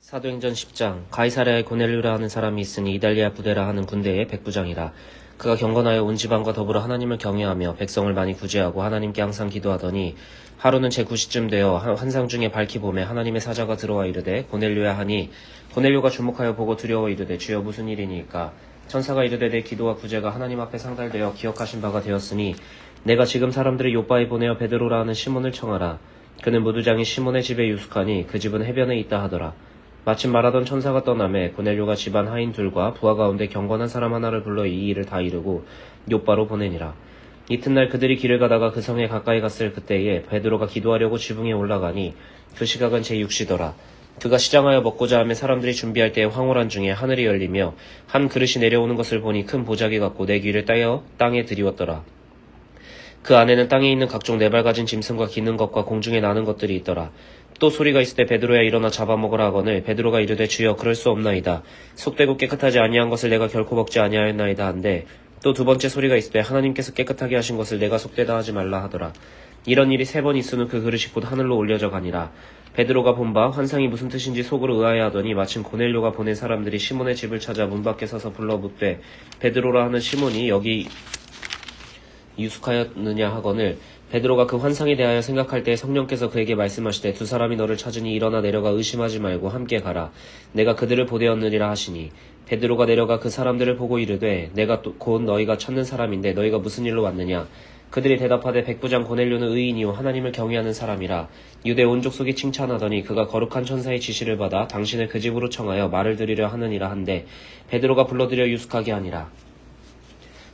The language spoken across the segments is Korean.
사도행전 10장 가이사랴에 고넬료라 하는 사람이 있으니 이달리아 부대라 하는 군대의 백부장이라. 그가 경건하여 온 지방과 더불어 하나님을 경외하며 백성을 많이 구제하고 하나님께 항상 기도하더니 하루는 제9시쯤 되어 환상 중에 밝히 보매 하나님의 사자가 들어와 이르되 고넬료야 하니 고넬료가 주목하여 보고 두려워 이르되 주여 무슨 일이니까. 천사가 이르되 내 기도와 구제가 하나님 앞에 상달되어 기억하신 바가 되었으니 내가 지금 사람들을 요바에 보내어 베드로라 하는 시몬을 청하라. 그는 무두장이 시몬의 집에 유숙하니 그 집은 해변에 있다 하더라. 마침 말하던 천사가 떠나매 고넬료가 집안 하인 둘과 부하 가운데 경건한 사람 하나를 불러 이 일을 다 이루고 욥바로 보내니라. 이튿날 그들이 길을 가다가 그 성에 가까이 갔을 그때에 베드로가 기도하려고 지붕에 올라가니 그 시각은 제6시더라. 그가 시장하여 먹고자 하며 사람들이 준비할 때에 황홀한 중에 하늘이 열리며 한 그릇이 내려오는 것을 보니 큰 보자기 같고 내 귀를 따여 땅에 들이웠더라. 그 안에는 땅에 있는 각종 네발 가진 짐승과 기는 것과 공중에 나는 것들이 있더라. 또 소리가 있을 때 베드로야 일어나 잡아먹으라 하거늘 베드로가 이르되 주여 그럴 수 없나이다. 속되고 깨끗하지 아니한 것을 내가 결코 먹지 아니하였나이다 한데 또 두 번째 소리가 있을 때 하나님께서 깨끗하게 하신 것을 내가 속되다 하지 말라 하더라. 이런 일이 3번 있으는 그 그릇이 곧 하늘로 올려져 가니라. 베드로가 본 바 환상이 무슨 뜻인지 속으로 의아해하더니 마침 고넬료가 보낸 사람들이 시몬의 집을 찾아 문 밖에 서서 불러 묻되 베드로라 하는 시몬이 여기 유숙하였느냐 하거늘 베드로가 그 환상에 대하여 생각할 때 성령께서 그에게 말씀하시되 두 사람이 너를 찾으니 일어나 내려가 의심하지 말고 함께 가라. 내가 그들을 보내었느니라 하시니 베드로가 내려가 그 사람들을 보고 이르되 내가 곧 너희가 찾는 사람인데 너희가 무슨 일로 왔느냐. 그들이 대답하되 백부장 고넬료는 의인이요 하나님을 경외하는 사람이라. 유대 온 족속이 칭찬하더니 그가 거룩한 천사의 지시를 받아 당신을 그 집으로 청하여 말을 드리려 하느니라 한데 베드로가 불러들여 유숙하게 하니라.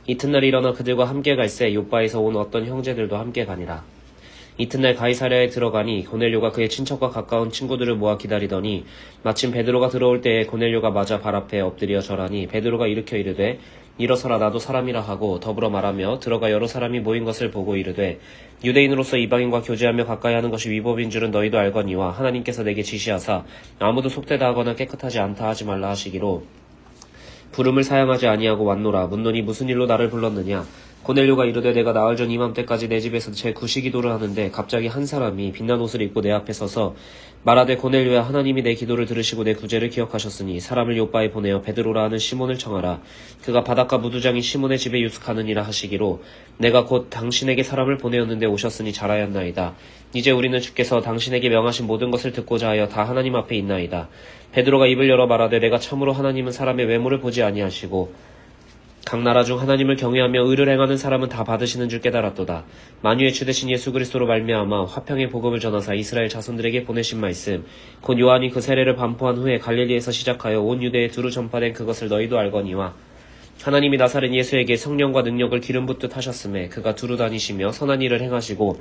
이튿날 일어나 그들과 함께 갈새 욥바에서 온 어떤 형제들도 함께 가니라. 이튿날 가이사랴에 들어가니 고넬료가 그의 친척과 가까운 친구들을 모아 기다리더니 마침 베드로가 들어올 때에 고넬료가 맞아 발 앞에 엎드려 절하니 베드로가 일으켜 이르되 일어서라 나도 사람이라 하고 더불어 말하며 들어가 여러 사람이 모인 것을 보고 이르되 유대인으로서 이방인과 교제하며 가까이 하는 것이 위법인 줄은 너희도 알거니와 하나님께서 내게 지시하사 아무도 속되다 하거나 깨끗하지 않다 하지 말라 하시기로 부름을 사양하지 아니하고 왔노라. 묻노니 무슨 일로 나를 불렀느냐. 고넬료가 이르되 내가 나흘 전 이맘때까지 내 집에서 제9시 기도를 하는데 갑자기 한 사람이 빛난 옷을 입고 내 앞에 서서 말하되 고넬료야 하나님이 내 기도를 들으시고 내 구제를 기억하셨으니 사람을 요바에 보내어 베드로라 하는 시몬을 청하라. 그가 바닷가 무두장인 시몬의 집에 유숙하느니라 하시기로 내가 곧 당신에게 사람을 보내었는데 오셨으니 잘하였나이다. 이제 우리는 주께서 당신에게 명하신 모든 것을 듣고자 하여 다 하나님 앞에 있나이다. 베드로가 입을 열어 말하되 내가 참으로 하나님은 사람의 외모를 보지 아니하시고 각 나라 중 하나님을 경외하며 의를 행하는 사람은 다 받으시는 줄 깨달았도다. 만유의 주 되신 예수 그리스도로 말미암아 화평의 복음을 전하사 이스라엘 자손들에게 보내신 말씀 곧 요한이 그 세례를 반포한 후에 갈릴리에서 시작하여 온 유대에 두루 전파된 그것을 너희도 알거니와 하나님이 나사렛 예수에게 성령과 능력을 기름 붓듯 하셨음에 그가 두루 다니시며 선한 일을 행하시고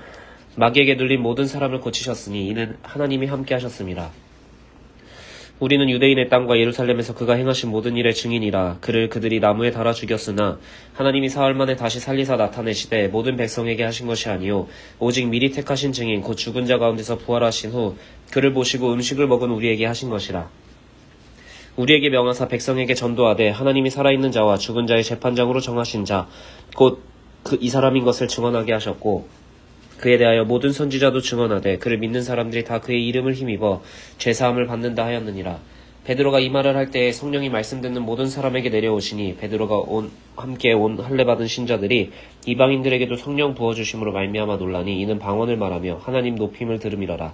마귀에게 눌린 모든 사람을 고치셨으니 이는 하나님이 함께 하셨음이라. 우리는 유대인의 땅과 예루살렘에서 그가 행하신 모든 일의 증인이라. 그를 그들이 나무에 달아 죽였으나 하나님이 사흘 만에 다시 살리사 나타내시되 모든 백성에게 하신 것이 아니요 오직 미리 택하신 증인 곧 죽은 자 가운데서 부활하신 후 그를 보시고 음식을 먹은 우리에게 하신 것이라. 우리에게 명하사 백성에게 전도하되 하나님이 살아있는 자와 죽은 자의 재판장으로 정하신 자 곧 이 사람인 것을 증언하게 하셨고 그에 대하여 모든 선지자도 증언하되 그를 믿는 사람들이 다 그의 이름을 힘입어 죄사함을 받는다 하였느니라. 베드로가 이 말을 할 때에 성령이 말씀 듣는 모든 사람에게 내려오시니 베드로가 함께 온 할례 받은 신자들이 이방인들에게도 성령 부어주심으로 말미암아 놀라니 이는 방언을 말하며 하나님 높임을 들음이러라.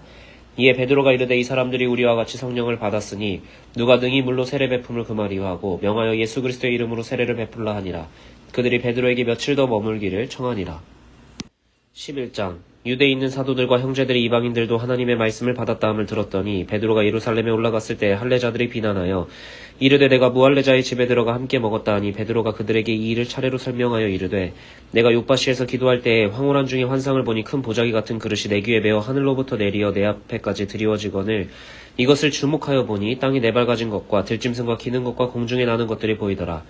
이에 베드로가 이르되 이 사람들이 우리와 같이 성령을 받았으니 누가 능히 물로 세례 베품을 금하리요 하고 명하여 예수 그리스도의 이름으로 세례를 베풀라 하니라. 그들이 베드로에게 며칠 더 머물기를 청하니라. 11장 유대에 있는 사도들과 형제들이 이방인들도 하나님의 말씀을 받았다 함을 들었더니 베드로가 예루살렘에 올라갔을 때 할례자들이 비난하여 이르되 내가 무할례자의 집에 들어가 함께 먹었다 하니 베드로가 그들에게 이 일을 차례로 설명하여 이르되 내가 요바시에서 기도할 때에 황홀한 중에 환상을 보니 큰 보자기 같은 그릇이 내 귀에 메어 하늘로부터 내리어 내 앞에까지 드리워지거늘 이것을 주목하여 보니 땅이 네발 가진 것과 들짐승과 기는 것과 공중에 나는 것들이 보이더라.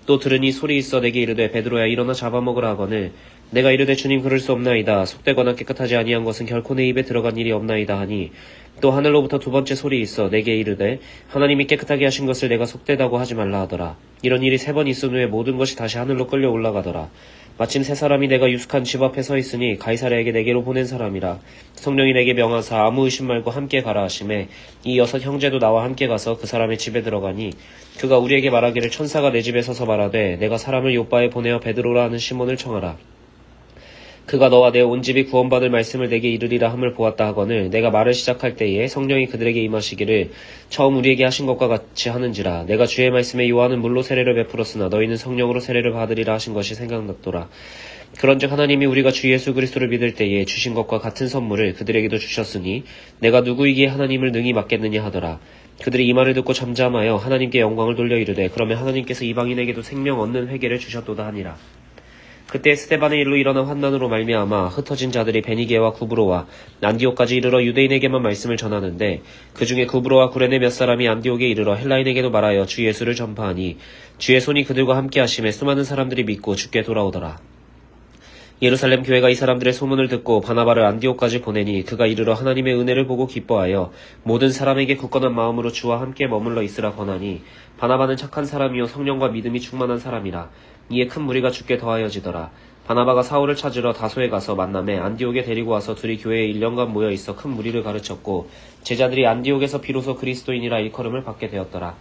또 들으니 소리 있어 내게 이르되 베드로야 일어나 잡아먹으라 하거늘 내가 이르되 주님 그럴 수 없나이다. 속되거나 깨끗하지 아니한 것은 결코 내 입에 들어간 일이 없나이다 하니 또 하늘로부터 두 번째 소리 있어 내게 이르되 하나님이 깨끗하게 하신 것을 내가 속되다고 하지 말라 하더라. 이런 일이 3번 있은 후에 모든 것이 다시 하늘로 끌려 올라가더라. 마침 세 사람이 내가 유숙한 집 앞에 서 있으니 가이사랴에게 내게로 보낸 사람이라. 성령이 내게 명하사 아무 의심 말고 함께 가라 하시매 이 여섯 형제도 나와 함께 가서 그 사람의 집에 들어가니 그가 우리에게 말하기를 천사가 내 집에 서서 말하되 내가 사람을 요빠에 보내어 베드로라 하는 시몬을 청하라. 그가 너와 내 온 집이 구원받을 말씀을 내게 이르리라 함을 보았다 하거늘 내가 말을 시작할 때에 성령이 그들에게 임하시기를 처음 우리에게 하신 것과 같이 하는지라. 내가 주의 말씀에 요한은 물로 세례를 베풀었으나 너희는 성령으로 세례를 받으리라 하신 것이 생각났더라. 그런즉 하나님이 우리가 주 예수 그리스도를 믿을 때에 주신 것과 같은 선물을 그들에게도 주셨으니 내가 누구이기에 하나님을 능히 맡겠느냐 하더라. 그들이 이 말을 듣고 잠잠하여 하나님께 영광을 돌려 이르되 그러면 하나님께서 이방인에게도 생명 얻는 회개를 주셨도다 하니라. 그때 스데반의 일로 일어난 환난으로 말미암아 흩어진 자들이 베니게와 구브로와 안디옥까지 이르러 유대인에게만 말씀을 전하는데 그 중에 구브로와 구레네 몇 사람이 안디옥에 이르러 헬라인에게도 말하여 주 예수를 전파하니 주의 손이 그들과 함께 하심에 수많은 사람들이 믿고 주께 돌아오더라. 예루살렘 교회가 이 사람들의 소문을 듣고 바나바를 안디옥까지 보내니 그가 이르러 하나님의 은혜를 보고 기뻐하여 모든 사람에게 굳건한 마음으로 주와 함께 머물러 있으라 권하니 바나바는 착한 사람이요 성령과 믿음이 충만한 사람이라. 이에 큰 무리가 주께 더하여지더라. 바나바가 사울을 찾으러 다소에 가서 만남에 안디옥에 데리고 와서 둘이 교회에 1년간 모여 있어 큰 무리를 가르쳤고 제자들이 안디옥에서 비로소 그리스도인이라 일컬음을 받게 되었더라.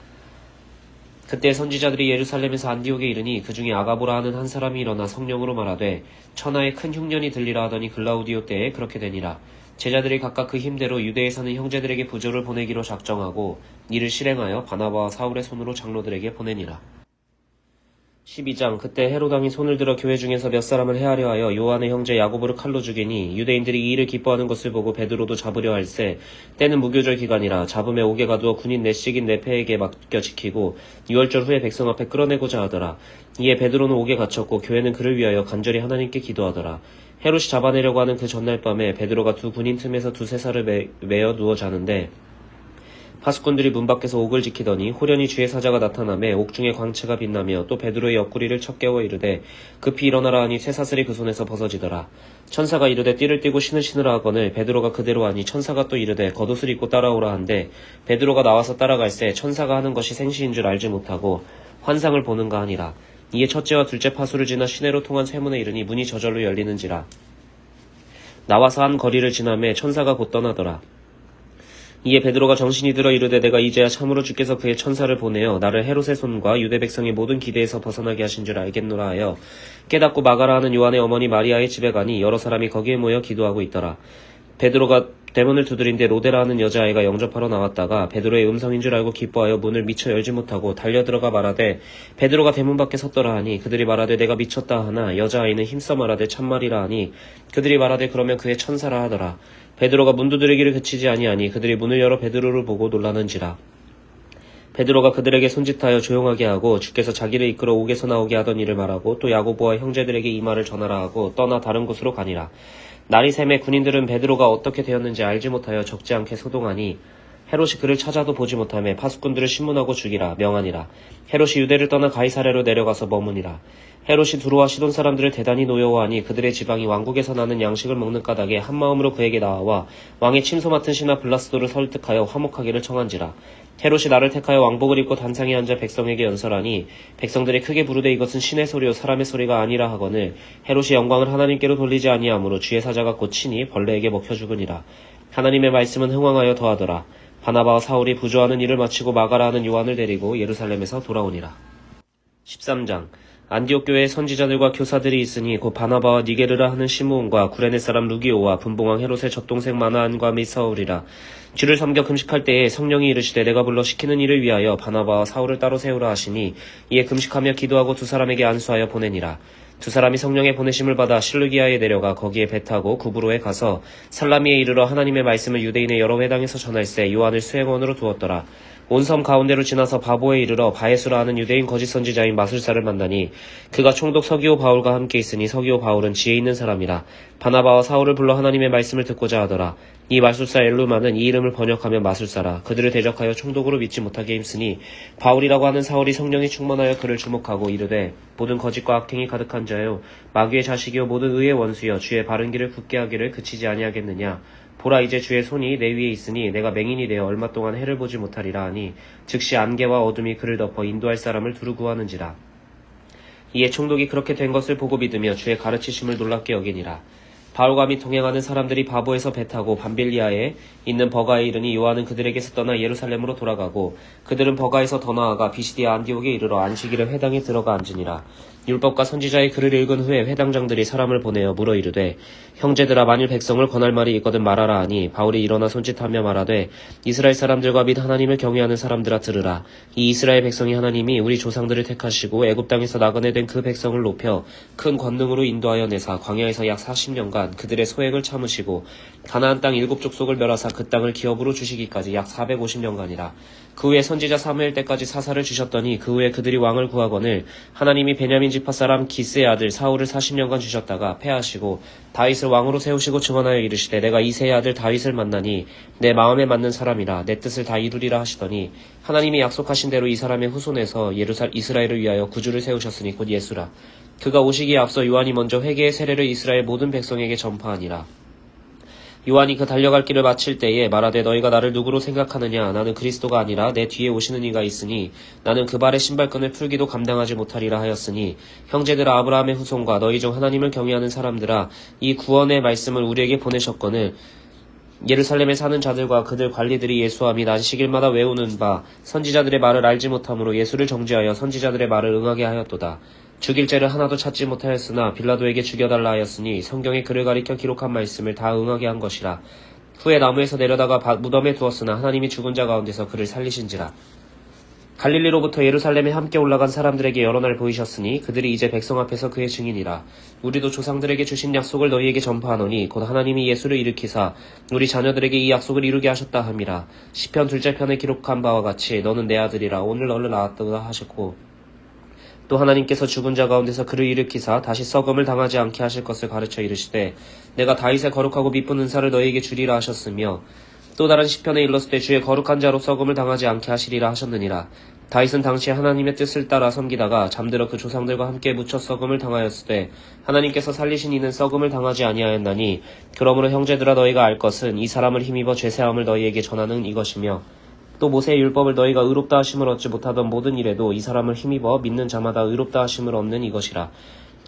그때 선지자들이 예루살렘에서 안디옥에 이르니 그 중에 아가보라 하는 한 사람이 일어나 성령으로 말하되 천하에 큰 흉년이 들리라 하더니 글라우디오 때에 그렇게 되니라. 제자들이 각각 그 힘대로 유대에 사는 형제들에게 부조를 보내기로 작정하고 이를 실행하여 바나바와 사울의 손으로 장로들에게 보내니라. 12장. 그때 헤로당이 손을 들어 교회 중에서 몇 사람을 해하려 하여 요한의 형제 야고보를 칼로 죽이니 유대인들이 이 일을 기뻐하는 것을 보고 베드로도 잡으려 할세 때는 무교절 기간이라 잡음에 옥에 가두어 군인 넷씩인 네페에게 맡겨 지키고 6월절 후에 백성 앞에 끌어내고자 하더라. 이에 베드로는 옥에 갇혔고 교회는 그를 위하여 간절히 하나님께 기도하더라. 헤롯이 잡아내려고 하는 그 전날 밤에 베드로가 두 군인 틈에서 두세 살을 메어 누워 자는데 파수꾼들이 문 밖에서 옥을 지키더니 호련히 주의 사자가 나타나매 옥중에 광채가 빛나며 또 베드로의 옆구리를 쳐 깨워 이르되 급히 일어나라 하니 쇠사슬이 그 손에서 벗어지더라. 천사가 이르되 띠를 띠고 신을 신으라 하거늘 베드로가 그대로 하니 천사가 또 이르되 겉옷을 입고 따라오라 한데 베드로가 나와서 따라갈새 천사가 하는 것이 생시인 줄 알지 못하고 환상을 보는가 하니라. 이에 첫째와 둘째 파수를 지나 시내로 통한 쇠문에 이르니 문이 저절로 열리는지라. 나와서 한 거리를 지나매 천사가 곧 떠나더라. 이에 베드로가 정신이 들어 이르되 내가 이제야 참으로 주께서 그의 천사를 보내어 나를 헤롯의 손과 유대 백성의 모든 기대에서 벗어나게 하신 줄 알겠노라 하여 깨닫고 마가라 하는 요한의 어머니 마리아의 집에 가니 여러 사람이 거기에 모여 기도하고 있더라. 베드로가 대문을 두드린데 로데라 하는 여자아이가 영접하러 나왔다가 베드로의 음성인 줄 알고 기뻐하여 문을 미처 열지 못하고 달려들어가 말하되 베드로가 대문 밖에 섰더라 하니 그들이 말하되 내가 미쳤다 하나 여자아이는 힘써 말하되 참말이라 하니 그들이 말하되 그러면 그의 천사라 하더라. 베드로가 문 두드리기를 그치지 아니하니 그들이 문을 열어 베드로를 보고 놀라는지라. 베드로가 그들에게 손짓하여 조용하게 하고 주께서 자기를 이끌어 옥에서 나오게 하던 일을 말하고 또 야고보와 형제들에게 이 말을 전하라 하고 떠나 다른 곳으로 가니라. 날이 새매 군인들은 베드로가 어떻게 되었는지 알지 못하여 적지 않게 소동하니 헤롯이 그를 찾아도 보지 못하며 파수꾼들을 신문하고 죽이라 명하니라. 헤롯이 유대를 떠나 가이사랴로 내려가서 머무니라. 헤롯이 두로와 시돈 사람들을 대단히 노여워하니 그들의 지방이 왕국에서 나는 양식을 먹는 까닭에 한마음으로 그에게 나아와 왕의 침소 맡은 신하 블라스도를 설득하여 화목하기를 청한지라. 헤롯이 나를 택하여 왕복을 입고 단상에 앉아 백성에게 연설하니 백성들이 크게 부르되 이것은 신의 소리요 사람의 소리가 아니라 하거늘 헤롯이 영광을 하나님께로 돌리지 아니하므로 주의 사자가 곧 친히 벌레에게 먹혀 죽으니라. 하나님의 말씀은 흥왕하여 더하더라. 바나바와 사울이 부조하는 일을 마치고 마가라 하는 요한을 데리고 예루살렘에서 돌아오니라. 13장. 안디옥 교회에 선지자들과 교사들이 있으니 곧 바나바와 니게르라 하는 시므온과 구레네 사람 루기오와 분봉왕 헤롯의 젖동생 마나안과 및 사울이라. 주를 섬겨 금식할 때에 성령이 이르시되 내가 불러 시키는 일을 위하여 바나바와 사울을 따로 세우라 하시니 이에 금식하며 기도하고 두 사람에게 안수하여 보내니라. 두 사람이 성령의 보내심을 받아 실루기아에 내려가 거기에 배 타고 구브로에 가서 살라미에 이르러 하나님의 말씀을 유대인의 여러 회당에서 전할세 요한을 수행원으로 두었더라. 온 섬 가운데로 지나서 바보에 이르러 바에수라 하는 유대인 거짓 선지자인 마술사를 만나니 그가 총독 서기오 바울과 함께 있으니 서기오 바울은 지혜 있는 사람이라. 바나바와 사울을 불러 하나님의 말씀을 듣고자 하더라. 이 마술사 엘루마는 이 이름을 번역하면 마술사라. 그들을 대적하여 총독으로 믿지 못하게 힘쓰니 바울이라고 하는 사울이 성령이 충만하여 그를 주목하고 이르되 모든 거짓과 악행이 가득한 자여 마귀의 자식이요 모든 의의 원수여 주의 바른 길을 굳게 하기를 그치지 아니하겠느냐. 보라 이제 주의 손이 내 위에 있으니 내가 맹인이 되어 얼마 동안 해를 보지 못하리라 하니 즉시 안개와 어둠이 그를 덮어 인도할 사람을 두루 구하는지라. 이에 총독이 그렇게 된 것을 보고 믿으며 주의 가르치심을 놀랍게 여기니라. 바울과 및 동행하는 사람들이 바보에서 배 타고 밤빌리아에 있는 버가에 이르니 요한은 그들에게서 떠나 예루살렘으로 돌아가고 그들은 버가에서 더 나아가 비시디아 안디옥에 이르러 안식일에 회당에 들어가 앉으니라. 율법과 선지자의 글을 읽은 후에 회당장들이 사람을 보내어 물어 이르되 형제들아 만일 백성을 권할 말이 있거든 말하라 하니 바울이 일어나 손짓하며 말하되 이스라엘 사람들과 및 하나님을 경외하는 사람들아 들으라. 이 이스라엘 백성이 하나님이 우리 조상들을 택하시고 애굽 땅에서 나그네 된 그 백성을 높여 큰 권능으로 인도하여 내사 광야에서 약 40년간 그들의 소액을 참으시고 가나안 땅 7족속을 멸하사 그 땅을 기업으로 주시기까지 약 450년간이라. 그 후에 선지자 사무엘 때까지 사사를 주셨더니 그 후에 그들이 왕을 구하거늘 하나님이 베냐민 지파 사람 기스의 아들 사울을 40년간 주셨다가 패하시고 다윗을 왕으로 세우시고 증언하여 이르시되 내가 이새의 아들 다윗을 만나니 내 마음에 맞는 사람이라 내 뜻을 다 이루리라 하시더니 하나님이 약속하신 대로 이 사람의 후손에서 이스라엘을 위하여 구주를 세우셨으니 곧 예수라. 그가 오시기에 앞서 요한이 먼저 회개의 세례를 이스라엘 모든 백성에게 전파하니라. 요한이 그 달려갈 길을 마칠 때에 말하되 너희가 나를 누구로 생각하느냐 나는 그리스도가 아니라 내 뒤에 오시는 이가 있으니 나는 그 발의 신발끈을 풀기도 감당하지 못하리라 하였으니 형제들아 아브라함의 후손과 너희 중 하나님을 경외하는 사람들아 이 구원의 말씀을 우리에게 보내셨거늘 예루살렘에 사는 자들과 그들 관리들이 예수와 및 안식일마다 외우는 바 선지자들의 말을 알지 못함으로 예수를 정죄하여 선지자들의 말을 응하게 하였도다. 죽일 죄를 하나도 찾지 못하였으나 빌라도에게 죽여달라 하였으니 성경에 그를 가리켜 기록한 말씀을 다 응하게 한 것이라. 후에 나무에서 내려다가 무덤에 두었으나 하나님이 죽은 자 가운데서 그를 살리신지라. 갈릴리로부터 예루살렘에 함께 올라간 사람들에게 여러 날 보이셨으니 그들이 이제 백성 앞에서 그의 증인이라. 우리도 조상들에게 주신 약속을 너희에게 전파하노니 곧 하나님이 예수를 일으키사 우리 자녀들에게 이 약속을 이루게 하셨다 함이라. 시편 2째 편에 기록한 바와 같이 너는 내 아들이라 오늘 너를 낳았다 하셨고 또 하나님께서 죽은 자 가운데서 그를 일으키사 다시 썩음을 당하지 않게 하실 것을 가르쳐 이르시되 내가 다윗의 거룩하고 미쁜 은사를 너희에게 주리라 하셨으며 또 다른 시편에 일렀을 주의 거룩한 자로 썩음을 당하지 않게 하시리라 하셨느니라. 다윗은 당시에 하나님의 뜻을 따라 섬기다가 잠들어 그 조상들과 함께 묻혀 썩음을 당하였을 때 하나님께서 살리신 이는 썩음을 당하지 아니하였나니 그러므로 형제들아 너희가 알 것은 이 사람을 힘입어 죄사함을 너희에게 전하는 이것이며 또 모세의 율법을 너희가 의롭다 하심을 얻지 못하던 모든 일에도 이 사람을 힘입어 믿는 자마다 의롭다 하심을 얻는 이것이라.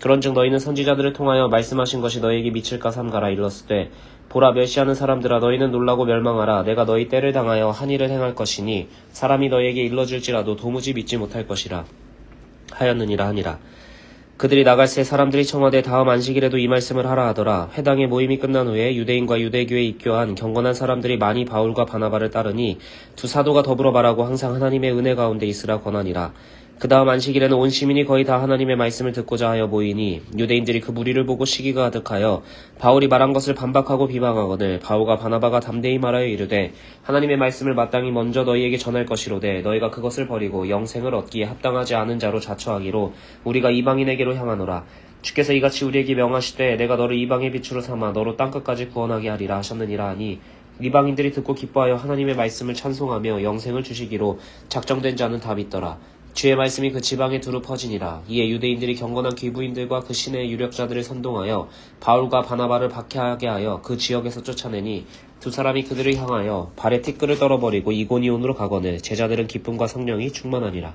그런즉 너희는 선지자들을 통하여 말씀하신 것이 너희에게 미칠까 삼가라 일렀을 때 보라 멸시하는 사람들아 너희는 놀라고 멸망하라. 내가 너희 때를 당하여 한 일을 행할 것이니 사람이 너희에게 일러줄지라도 도무지 믿지 못할 것이라 하였느니라 하니라. 그들이 나갈새 사람들이 청하되 다음 안식일에도 이 말씀을 하라 하더라. 회당의 모임이 끝난 후에 유대인과 유대교에 입교한 경건한 사람들이 많이 바울과 바나바를 따르니 두 사도가 더불어 말하고 항상 하나님의 은혜 가운데 있으라 권하니라. 그 다음 안식일에는 온 시민이 거의 다 하나님의 말씀을 듣고자 하여 모이니 유대인들이 그 무리를 보고 시기가 가득하여 바울이 말한 것을 반박하고 비방하거늘 바울과 바나바가 담대히 말하여 이르되 하나님의 말씀을 마땅히 먼저 너희에게 전할 것이로되 너희가 그것을 버리고 영생을 얻기에 합당하지 않은 자로 자처하기로 우리가 이방인에게로 향하노라. 주께서 이같이 우리에게 명하시되 내가 너를 이방의 빛으로 삼아 너로 땅끝까지 구원하게 하리라 하셨느니라 하니 이방인들이 듣고 기뻐하여 하나님의 말씀을 찬송하며 영생을 주시기로 작정된 자는 다 믿더라. 주의 말씀이 그 지방에 두루 퍼지니라. 이에 유대인들이 경건한 귀부인들과 그 시내의 유력자들을 선동하여 바울과 바나바를 박해하게 하여 그 지역에서 쫓아내니 두 사람이 그들을 향하여 발에 티끌을 떨어버리고 이고니온으로 가거늘 제자들은 기쁨과 성령이 충만하니라.